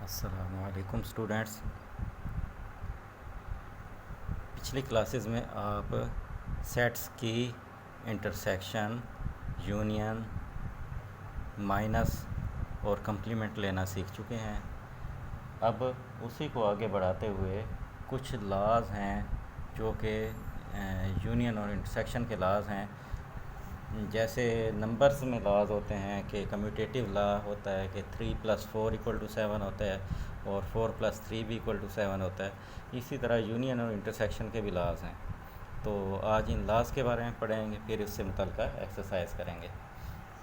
अस्सलामुअलैकुम स्टूडेंट्स। पिछली क्लासेस में आप सेट्स की इंटरसेक्शन, यूनियन, माइनस और कंप्लीमेंट लेना सीख चुके हैं। अब उसी को आगे बढ़ाते हुए कुछ लॉज हैं जो कि यूनियन और इंटरसेक्शन के लॉज हैं। जैसे नंबर्स में लॉज होते हैं कि कम्यूटेटिव लॉ होता है कि 3 + 4 = 7 होता है और 4 + 3 भी = 7 होता है। इसी तरह यूनियन और इंटरसेक्शन के भी लॉज हैं। तो आज इन लॉज के बारे में पढ़ेंगे, फिर इससे मुतल्लिक़ एक्सरसाइज करेंगे।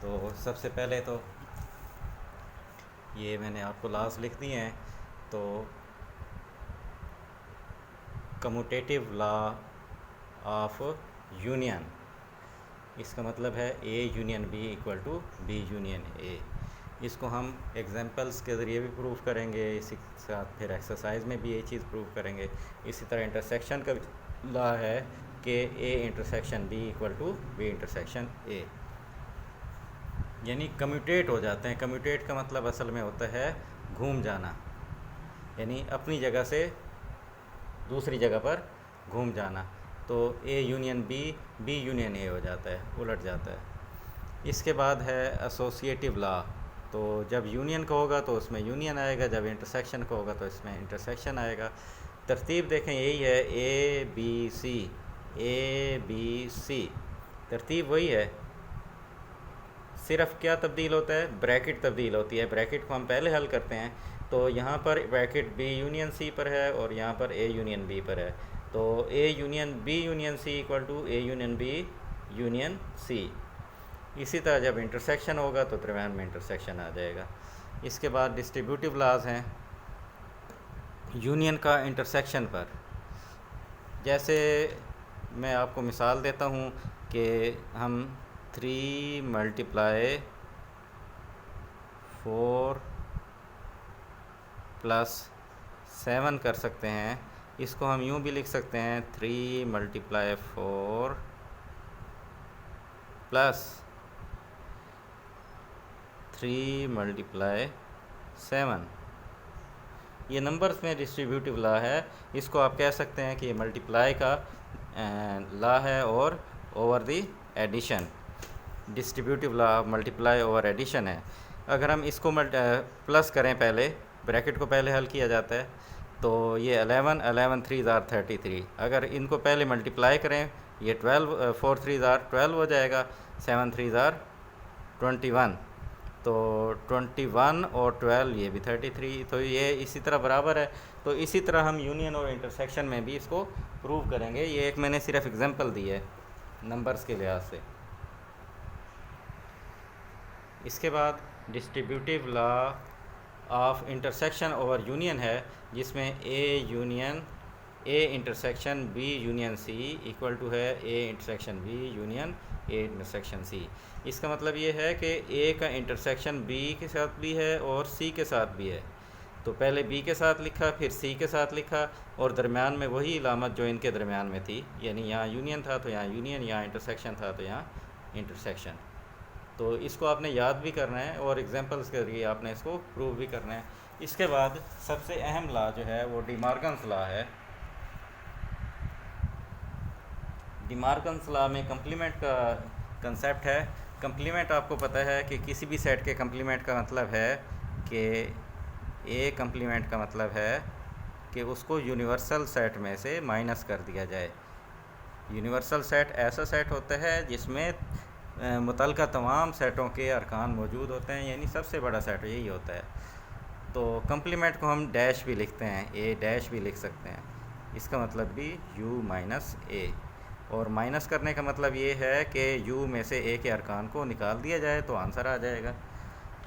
तो सबसे पहले तो ये मैंने आपको लॉज लिख दिए हैं। तो कम्यूटेटिव लॉ ऑफ यूनियन, इसका मतलब है A union B = B union A। इसको हम एग्जांपल्स के ज़रिए भी प्रूव करेंगे, इसी के साथ फिर एक्सरसाइज में भी ये चीज़ प्रूव करेंगे। इसी तरह इंटरसेक्शन का लॉ है कि A intersection B = B intersection A, यानी कम्यूटेट हो जाते हैं। कम्यूटेट का मतलब असल में होता है घूम जाना, यानी अपनी जगह से दूसरी जगह पर घूम जाना। तो A union B, B union A हो जाता है, उलट जाता है। इसके बाद है एसोसिएटिव लॉ। तो जब यूनियन का होगा तो उसमें यूनियन आएगा, जब इंटरसेक्शन का होगा तो इसमें इंटरसेक्शन आएगा। तरतीब देखें यही है, A B C, A B C, तरतीब वही है। सिर्फ क्या तब्दील होता है, ब्रैकेट तब्दील होती है। ब्रैकेट को हम पहले हल करते हैं तो यहाँ पर ब्रैकेट B यूनियन C पर है और यहाँ पर A यूनियन B पर है। तो A union B union C = A union B union C। इसी तरह जब इंटरसेक्शन होगा तो दरम्यान में इंटरसेक्शन आ जाएगा। इसके बाद डिस्ट्रीब्यूटिव लॉज हैं यूनियन का इंटरसेक्शन पर। जैसे मैं आपको मिसाल देता हूँ कि हम 3 × 4 + 7 कर सकते हैं। इसको हम यूँ भी लिख सकते हैं 3 × 4 + 3 × 7। ये नंबर्स में डिस्ट्रीब्यूटिव लॉ है। इसको आप कह सकते हैं कि ये मल्टीप्लाई का लॉ है और over the addition. Distributive law multiply over addition है। अगर हम इसको प्लस करें, पहले ब्रैकेट को पहले हल किया जाता है, तो ये 11 11 3 * 33। अगर इनको पहले मल्टीप्लाई करें, ये 12 4 3 * 12 हो जाएगा, 7 3 * 21। तो 21 और 12 ये भी 33। तो ये इसी तरह बराबर है। तो इसी तरह हम यूनियन और इंटरसेक्शन में भी इसको प्रूव करेंगे। ये एक मैंने सिर्फ एग्जांपल दी है नंबर्स के लिहाज से। इसके बाद distributive law of intersection over union है, जिसमें A union A intersection B union C = है A intersection B union A intersection C। इसका मतलब ये है कि A का इंटरसेक्शन B के साथ भी है और C के साथ भी है। तो पहले B के साथ लिखा, फिर C के साथ लिखा, और दरमियान में वही इलामत जो इनके दरमियान में थी, यानी यहाँ यूनियन था तो यहाँ यूनियन, यहाँ इंटरसेक्शन था तो यहाँ इंटरसेक्शन। तो इसको आपने याद भी करना है और एग्जांपल्स के जरिए आपने इसको प्रूव भी करना है। इसके बाद सबसे अहम लॉ जो है वो डी मॉर्गन्स लॉ है। डी मॉर्गन्स लॉ में कंप्लीमेंट का कंसेप्ट है। कंप्लीमेंट आपको पता है कि किसी भी सेट के कंप्लीमेंट का मतलब है कि ए कंप्लीमेंट का मतलब है कि उसको यूनिवर्सल सेट में से माइनस कर दिया जाए। यूनिवर्सल सेट ऐसा सेट होता है जिसमें मुतल्लिक़ा तमाम सेटों के अरकान मौजूद होते हैं, यानी सबसे बड़ा सेट यही होता है। तो कंप्लीमेंट को हम डैश भी लिखते हैं, A डैश भी लिख सकते हैं। इसका मतलब भी U - A, और माइनस करने का मतलब ये है कि U में से A के अरकान को निकाल दिया जाए तो आंसर आ जाएगा।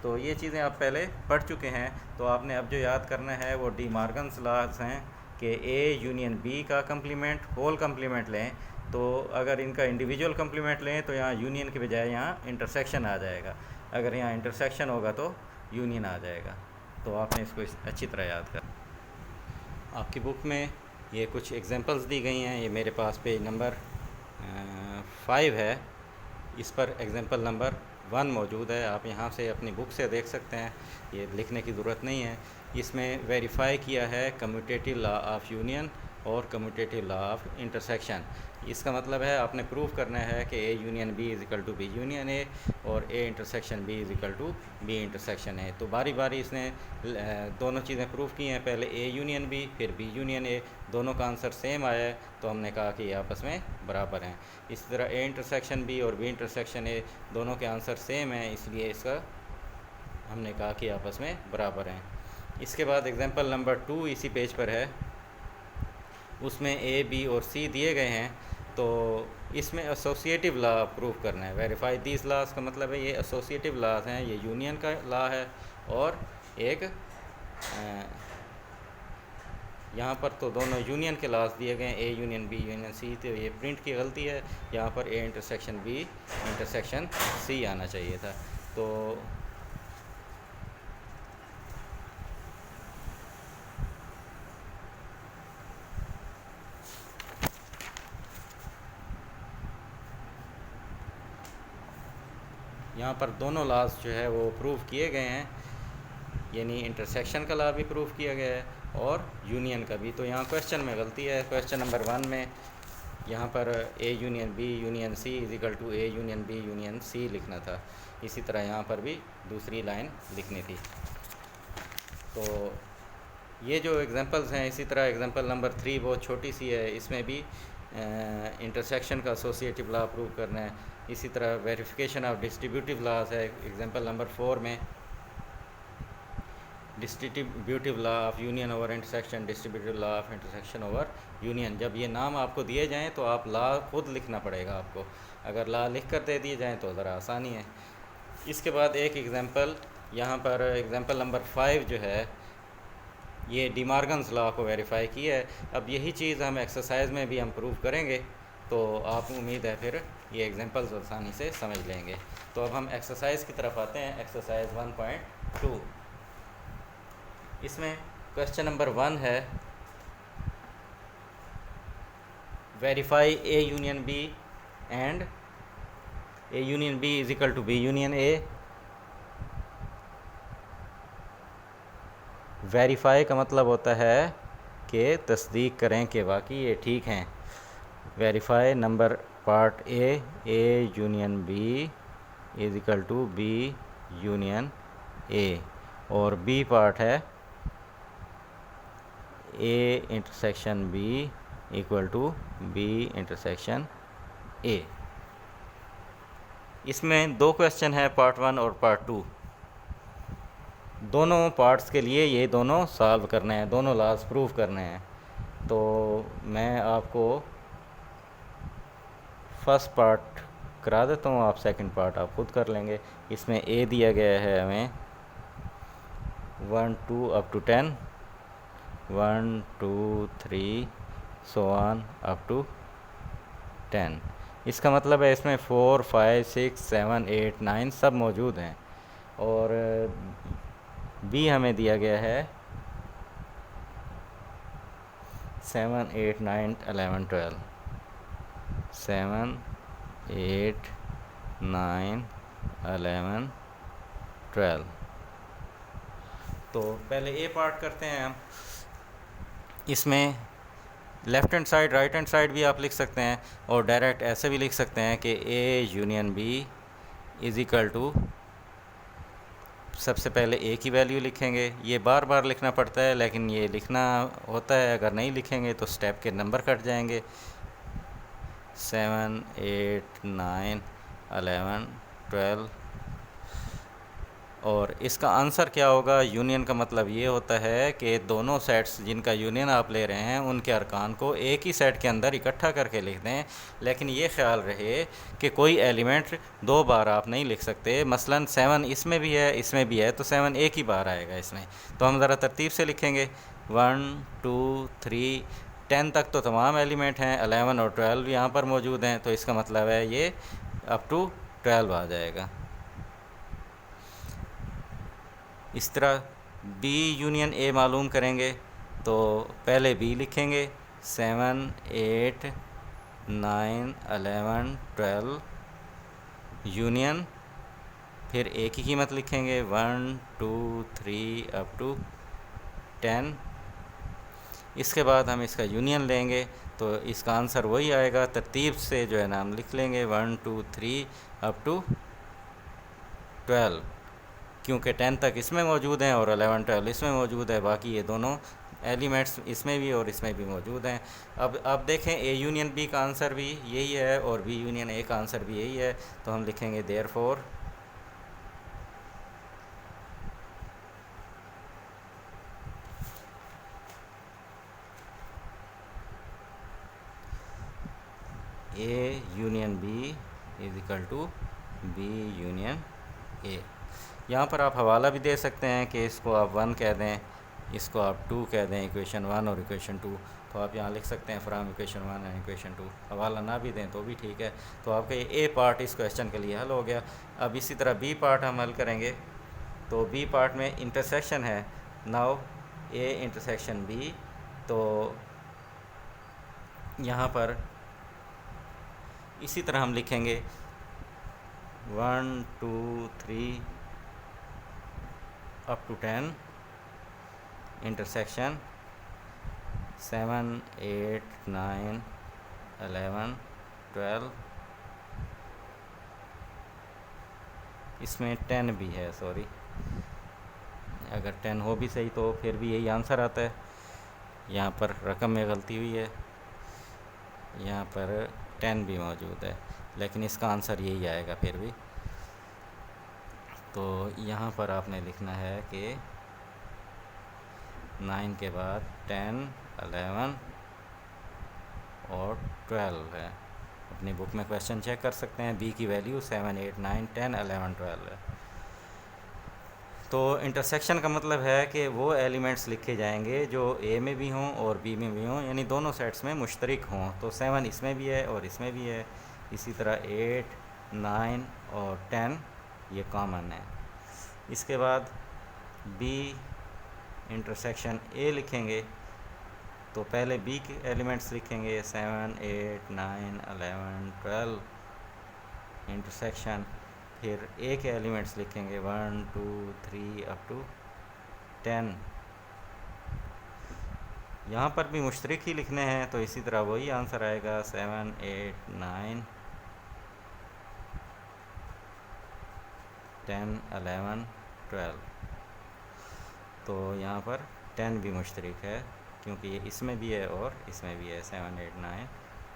तो ये चीज़ें आप पहले पढ़ चुके हैं। तो आपने अब जो याद करना है वो डी मॉर्गन्स लॉज हैं कि A यूनियन B का कंप्लीमेंट होल कंप्लीमेंट लें, तो अगर इनका इंडिविजुअल कंप्लीमेंट लें तो यहाँ यूनियन के बजाय यहाँ इंटरसेक्शन आ जाएगा। अगर यहाँ इंटरसेक्शन होगा तो यूनियन आ जाएगा। तो आपने इसको अच्छी तरह याद कर। आपकी बुक में ये कुछ एग्जांपल्स दी गई हैं। ये मेरे पास पेज नंबर 5 है। इस पर एग्जांपल नंबर 1 मौजूद है, आप यहाँ से अपनी बुक से देख सकते हैं, ये लिखने की ज़रूरत नहीं है। इसमें वेरीफाई किया है कम्यूटेटिव लॉ ऑफ यूनियन और कम्यूटेटिव लॉ ऑफ इंटरसेक्शन। इसका मतलब है आपने प्रूव करना है कि ए union B is equal to B union ए और A intersection B is equal to B intersection A. तो बारी बारी इसने दोनों चीज़ें प्रूव की हैं, पहले ए यूनियन बी फिर बी यूनियन ए, दोनों का आंसर सेम आया है तो हमने कहा कि ये आपस में बराबर हैं। इसी तरह ए इंटरसेक्शन बी और बी इंटरसेक्शन ए दोनों के आंसर सेम हैं, इसलिए इसका हमने कहा कि आपस में बराबर हैं। इसके बाद एग्जांपल नंबर 2 इसी पेज पर है, उसमें ए बी और सी दिए गए हैं। तो इसमें एसोसिएटिव लॉ प्रूव करना है, वेरीफाई दीज लॉज का मतलब है ये एसोसिएटिव लॉज हैं, ये यूनियन का लॉ है और एक यहाँ पर तो दोनों यूनियन के लॉज दिए गए हैं, a union b union c, तो ये प्रिंट की गलती है, यहाँ पर a intersection b intersection c आना चाहिए था। तो यहाँ पर दोनों लॉज जो है वो प्रूव किए गए हैं, यानी इंटरसेक्शन का लॉ भी प्रूव किया गया है और यूनियन का भी। तो यहाँ क्वेश्चन में गलती है, क्वेश्चन नंबर 1 में यहाँ पर a union b union c is equal to a union b union c लिखना था, इसी तरह यहाँ पर भी दूसरी लाइन लिखनी थी। तो ये जो एग्जांपल्स हैं, इसी तरह एग्जांपल नंबर 3 बहुत छोटी सी है, इसमें भी इंटरसेक्शन का एसोसिएटिव लॉ प्रूव करना है। इसी तरह वेरिफिकेशन ऑफ डिस्ट्रीब्यूटिव लॉज है एग्जांपल नंबर 4 में, distributive law of union over intersection, distributive law of intersection over union. जब ये नाम आपको दिए जाएं तो आप लॉ खुद लिखना पड़ेगा आपको, अगर लॉ लिख कर दे दिए जाएं तो ज़रा आसानी है। इसके बाद एक एग्जांपल यहाँ पर एग्जांपल नंबर 5 जो है ये डिमॉर्गन्स लॉ को वेरीफाई किया है। अब यही चीज़ हम एक्सरसाइज में भी हम प्रूव करेंगे, तो आप उम्मीद है फिर ये एग्जांपल्स आसानी से समझ लेंगे। तो अब हम एक्सरसाइज की तरफ आते हैं, एक्सरसाइज 1.2। इसमें क्वेश्चन नंबर 1 है, verify a union b and a union b is equal to B union a. Verify का मतलब होता है कि तस्दीक करें कि वाकई ये ठीक हैं। Verify number part a union b is equal to B union ए, और बी पार्ट है a intersection b equal to B intersection a. इसमें 2 क्वेश्चन है, पार्ट 1 और पार्ट 2। दोनों पार्ट्स के लिए ये दोनों सॉल्व करने हैं, दोनों लॉज प्रूव करने हैं। तो मैं आपको फर्स्ट पार्ट करा देता हूँ, आप सेकंड पार्ट आप खुद कर लेंगे। इसमें ए दिया गया है हमें 1 2 up to 10, 1 2 3 so on up to 10। इसका मतलब है इसमें 4 5 6 7 8 9 सब मौजूद हैं। और बी हमें दिया गया है 7 8 9 11 12, 7 8 9 11 12। तो पहले ए पार्ट करते हैं हम। इसमें left hand side right hand side भी आप लिख सकते हैं और डायरेक्ट ऐसे भी लिख सकते हैं कि ए union B is equal to, सबसे पहले ए की वैल्यू लिखेंगे। ये बार बार लिखना पड़ता है लेकिन ये लिखना होता है, अगर नहीं लिखेंगे तो स्टेप के नंबर कट जाएंगे। 7 8 9 11 12। और इसका आंसर क्या होगा? यूनियन का मतलब ये होता है कि दोनों सेट्स जिनका यूनियन आप ले रहे हैं उनके अरकान को एक ही सेट के अंदर इकट्ठा करके लिख दें, लेकिन ये ख्याल रहे कि कोई एलिमेंट 2 बार आप नहीं लिख सकते। मसलन 7 इसमें भी है इसमें भी है तो 7 एक ही बार आएगा इसमें। तो हम ज़रा तरतीब से लिखेंगे 1 2 3 10 तक तो तमाम एलिमेंट हैं, 11 और 12 यहाँ पर मौजूद हैं, तो इसका मतलब है ये अप टू 12 आ जाएगा। इस तरह बी यूनियन ए मालूम करेंगे तो पहले बी लिखेंगे 7 8 9 11 12 यूनियन फिर ए की कीमत लिखेंगे 1 2 3 अप टू 10। इसके बाद हम इसका यूनियन लेंगे तो इसका आंसर वही आएगा, तरतीब से जो है ना हम लिख लेंगे 1 2 3 अप टू 12, क्योंकि 10 तक इसमें मौजूद हैं और 11 12 इसमें मौजूद है, बाकी ये दोनों एलिमेंट्स इसमें भी और इसमें भी मौजूद हैं। अब देखें ए यूनियन बी का आंसर भी यही है और बी यूनियन ए का आंसर भी यही है, तो हम लिखेंगे therefore a union b is equal to B union a. यहाँ पर आप हवाला भी दे सकते हैं कि इसको आप 1 कह दें, इसको आप 2 कह दें, इक्वेशन 1 और इक्वेशन 2, तो आप यहाँ लिख सकते हैं फ्राम इक्वेशन 1 एंड इक्वेशन 2। हवाला ना भी दें तो भी ठीक है। तो आपका ये ए पार्ट इस क्वेश्चन के लिए हल हो गया। अब इसी तरह बी पार्ट हम हल करेंगे। तो बी पार्ट में इंटरसेक्शन है, नाउ ए इंटरसेक्शन बी, तो यहाँ पर इसी तरह हम लिखेंगे 1 2 3 अप टू 10 इंटरसेक्शन 7 8 9 11 12, इसमें 10 भी है, सॉरी, अगर 10 हो भी सही तो फिर भी यही आंसर आता है। यहाँ पर रकम में गलती हुई है, यहाँ पर 10 भी मौजूद है, लेकिन इसका आंसर यही आएगा फिर भी। तो यहाँ पर आपने लिखना है कि 9 के बाद 10 11 और 12 है। अपनी बुक में क्वेश्चन चेक कर सकते हैं, बी की वैल्यू 7 8 9 10 11 12 है। तो इंटरसेक्शन का मतलब है कि वो एलिमेंट्स लिखे जाएंगे जो ए में भी हों और बी में भी हों, यानी दोनों सेट्स में मुश्तरक हों। तो 7 इसमें भी है और इसमें भी है, इसी तरह 8 9 और 10 ये कॉमन है। इसके बाद बी इंटरसेक्शन ए लिखेंगे, तो पहले बी के एलिमेंट्स लिखेंगे 7 8 9 11 12 इंटरसेक्शन, फिर ए के एलिमेंट्स लिखेंगे 1 2 3 अप टू 10। यहाँ पर भी मुश्तरक ही लिखने हैं, तो इसी तरह वही आंसर आएगा 7 8 9 10 11 12। तो यहाँ पर 10 भी मुश्तरक है, क्योंकि ये इसमें भी है और इसमें भी है, 7 8 9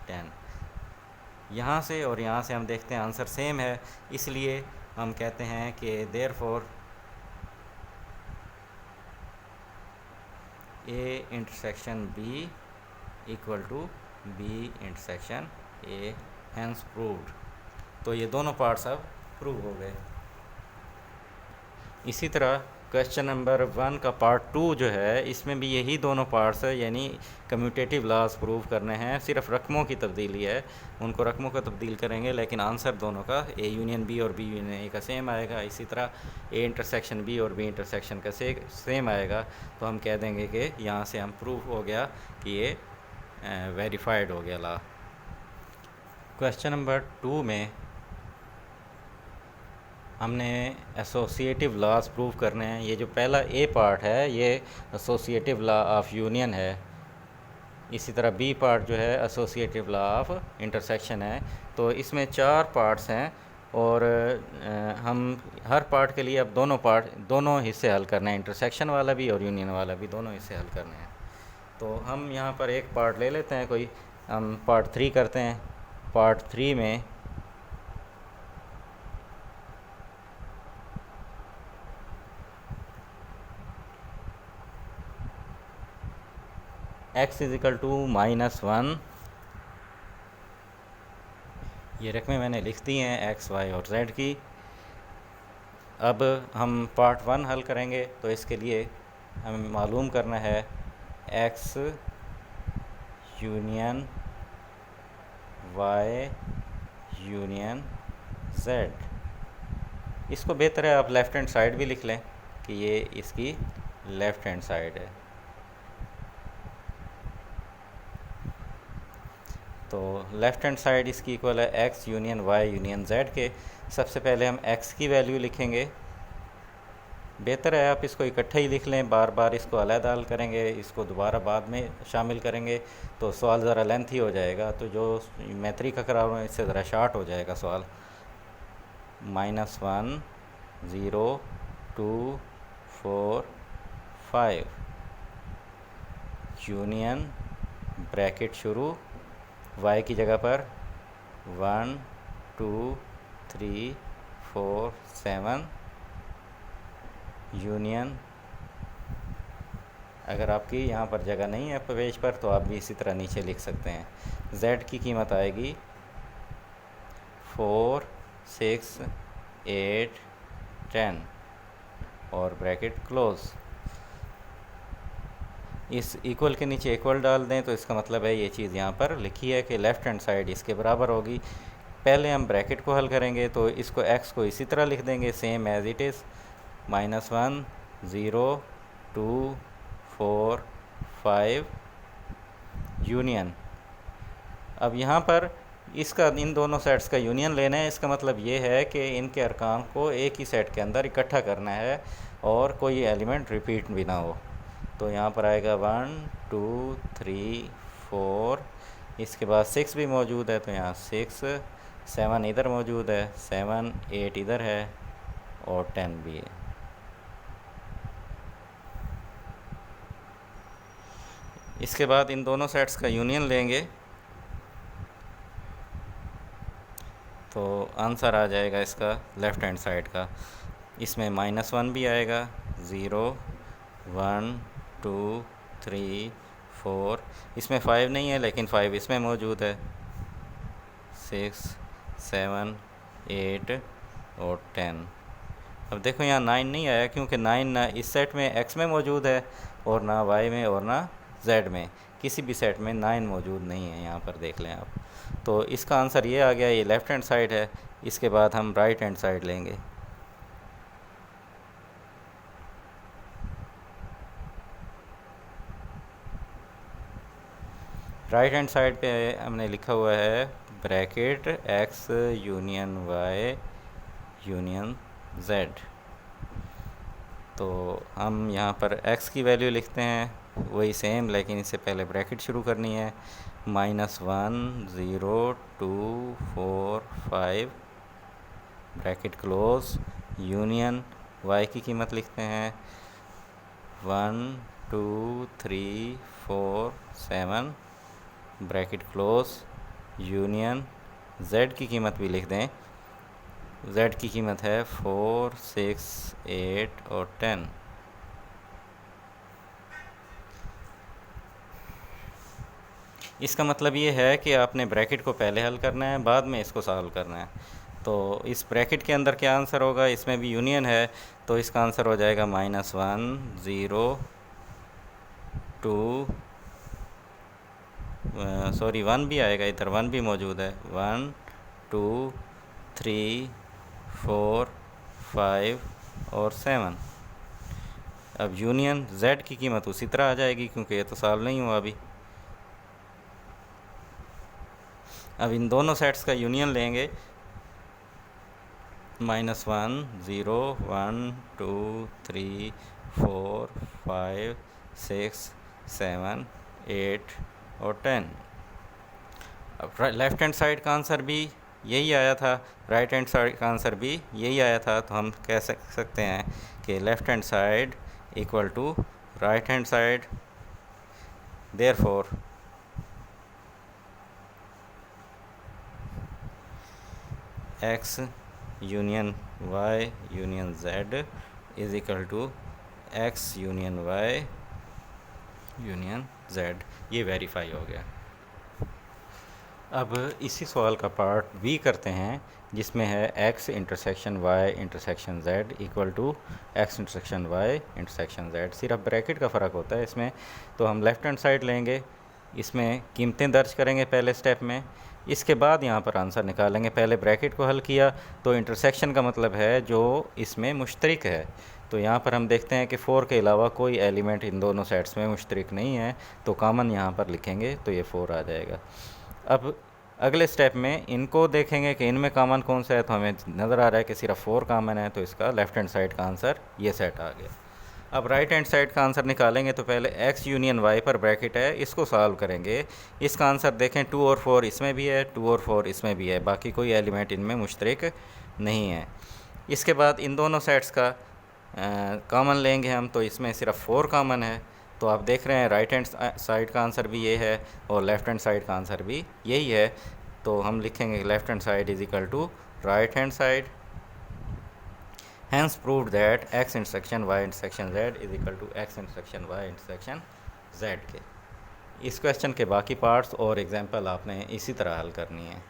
10। यहाँ से और यहाँ से हम देखते हैं आंसर सेम है, इसलिए हम कहते हैं कि therefore a intersection b equal to B intersection a, hence proved. तो ये दोनों पार्ट्स अब प्रूव हो गए। इसी तरह क्वेश्चन नंबर 1 का पार्ट 2 जो है, इसमें भी यही दोनों पार्ट्स है, यानी कम्यूटेटिव लॉज प्रूव करने हैं, सिर्फ रकमों की तब्दीली है, उनको रकमों को तब्दील करेंगे, लेकिन आंसर दोनों का ए यूनियन बी और बी यूनियन ए का सेम आएगा। इसी तरह ए इंटरसेक्शन बी और बी इंटरसेक्शन का सेम आएगा, तो हम कह देंगे कि यहाँ से हम प्रूव हो गया कि ये वेरीफाइड हो गया लॉ। क्वेश्चन नंबर 2 में हमने एसोसिएटिव लॉज प्रूव करने हैं। ये जो पहला ए पार्ट है ये एसोसिएटिव लॉ ऑफ यूनियन है, इसी तरह बी पार्ट जो है एसोसिएटिव लॉ ऑफ इंटरसेक्शन है। तो इसमें 4 पार्ट्स हैं और हम हर पार्ट के लिए अब दोनों हिस्से हल करने हैं, इंटरसेक्शन वाला भी और यूनियन वाला भी, दोनों हिस्से हल करने हैं। तो हम यहाँ पर एक पार्ट ले लेते हैं, कोई हम पार्ट 3 करते हैं। पार्ट 3 में x इज इक्वल टू -1, ये रकमें मैंने लिख दी हैं x y और z की। अब हम पार्ट 1 हल करेंगे, तो इसके लिए हमें मालूम करना है x union y union z। इसको बेहतर है आप लेफ़्ट हैंड साइड भी लिख लें कि ये इसकी लेफ़्ट हैंड साइड है। तो लेफ़्ट हैंड साइड इसकी इक्वल है x union y union z के। सबसे पहले हम x की वैल्यू लिखेंगे। बेहतर है आप इसको इकट्ठा ही लिख लें, बार बार इसको अलग हल करेंगे, इसको दोबारा बाद में शामिल करेंगे तो सवाल ज़रा लेंथी हो जाएगा। तो जो मैं तरीका करा रहा हूँ इससे ज़रा शार्ट हो जाएगा सवाल। -1 0 2 4 5 यूनियन ब्रैकेट शुरू y की जगह पर 1 2 3 4 7 यूनियन। अगर आपकी यहाँ पर जगह नहीं है पेज पर तो आप भी इसी तरह नीचे लिख सकते हैं। z की कीमत आएगी 4 6 8 10 और ब्रैकेट क्लोज। इस इक्वल के नीचे इक्वल डाल दें तो इसका मतलब है ये चीज़ यहाँ पर लिखी है कि लेफ़्ट हैंड साइड इसके बराबर होगी। पहले हम ब्रैकेट को हल करेंगे तो इसको x को इसी तरह लिख देंगे same as it is -1 0 2 4 5 union. अब यहाँ पर इसका इन दोनों सेट्स का यूनियन लेना है। इसका मतलब ये है कि इनके अरकान को एक ही सेट के अंदर इकट्ठा करना है और कोई एलिमेंट रिपीट भी ना हो। तो यहाँ पर आएगा 1 2 3 4, इसके बाद 6 भी मौजूद है तो यहाँ 6, 7 इधर मौजूद है, 7 8 इधर है और 10 भी है। इसके बाद इन दोनों सेट्स का यूनियन लेंगे तो आंसर आ जाएगा इसका लेफ़्ट हैंड साइड का। इसमें -1 भी आएगा, 0 1 2 3 4, इसमें 5 नहीं है लेकिन 5 इसमें मौजूद है, 6 7 8 और 10। अब देखो यहाँ 9 नहीं आया क्योंकि 9 ना इस सेट में x में मौजूद है और ना y में और ना z में, किसी भी सेट में 9 मौजूद नहीं है। यहाँ पर देख लें आप। तो इसका आंसर ये आ गया, ये लेफ़्ट हैंड साइड है। इसके बाद हम राइट हैंड साइड लेंगे। राइट हैंड साइड पे हमने लिखा हुआ है bracket x union y union z। तो हम यहाँ पर x की वैल्यू लिखते हैं वही सेम, लेकिन इससे पहले ब्रैकेट शुरू करनी है। -1 0 2 4 5 ब्रैकेट क्लोज यूनियन y की कीमत लिखते हैं 1 2 3 4 7 ब्रैकेट क्लोज यूनियन z की कीमत भी लिख दें। z की कीमत है 4 6 8 और 10। इसका मतलब ये है कि आपने ब्रैकेट को पहले हल करना है, बाद में इसको सॉल्व करना है। तो इस ब्रैकेट के अंदर क्या आंसर होगा, इसमें भी यूनियन है तो इसका आंसर हो जाएगा -1 0 2 सॉरी 1 भी आएगा, इधर 1 भी मौजूद है, 1 2 3 4 5 और 7। अब यूनियन z की कीमत उसी तरह आ जाएगी क्योंकि ये तो सॉल्व नहीं हुआ अभी। अब इन दोनों सेट्स का यूनियन लेंगे -1 0 1 2 3 4 5 6 7 8 और 10। अब लेफ़्ट हैंड साइड का आंसर भी यही आया था, राइट हैंड साइड का आंसर भी यही आया था। तो हम कह सकते हैं कि left hand side equal to right hand side, therefore x union y union z is equal to x union y union z। ये वेरीफाई हो गया। अब इसी सवाल का पार्ट b करते हैं जिसमें है x intersection y intersection z equal to x intersection y intersection z। सिर्फ ब्रैकेट का फ़र्क होता है इसमें। तो हम लेफ़्ट हैंड साइड लेंगे, इसमें कीमतें दर्ज करेंगे पहले स्टेप में, इसके बाद यहाँ पर आंसर निकालेंगे। पहले ब्रैकेट को हल किया तो इंटरसेक्शन का मतलब है जो इसमें मुश्तरक है। तो यहाँ पर हम देखते हैं कि 4 के अलावा कोई एलिमेंट इन दोनों सेट्स में मुश्तरक नहीं है, तो कॉमन यहाँ पर लिखेंगे तो ये 4 आ जाएगा। अब अगले स्टेप में इनको देखेंगे कि इनमें कॉमन कौन सा है, तो हमें नज़र आ रहा है कि सिर्फ 4 कॉमन है, तो इसका लेफ़्ट हैंड साइड का आंसर ये सेट आ गया। अब राइट हैंड साइड का आंसर निकालेंगे तो पहले x यूनियन y पर ब्रैकेट है, इसको सॉल्व करेंगे। इसका आंसर देखें 2 और 4 इसमें भी है, 2 और 4 इसमें भी है, बाकी कोई एलिमेंट इनमें मुश्तरक नहीं है। इसके बाद इन दोनों सेट्स का कॉमन लेंगे हम, तो इसमें सिर्फ 4 कॉमन है, तो आप देख रहे हैं राइट हैंड साइड का आंसर भी ये है और लेफ़्ट हैंड साइड का आंसर भी यही है। तो हम लिखेंगे left hand side is equal to right hand side, hence proved that x intersection y intersection z is equal to x intersection y intersection z के। इस क्वेश्चन के बाकी पार्ट्स और एग्जांपल आपने इसी तरह हल करनी है।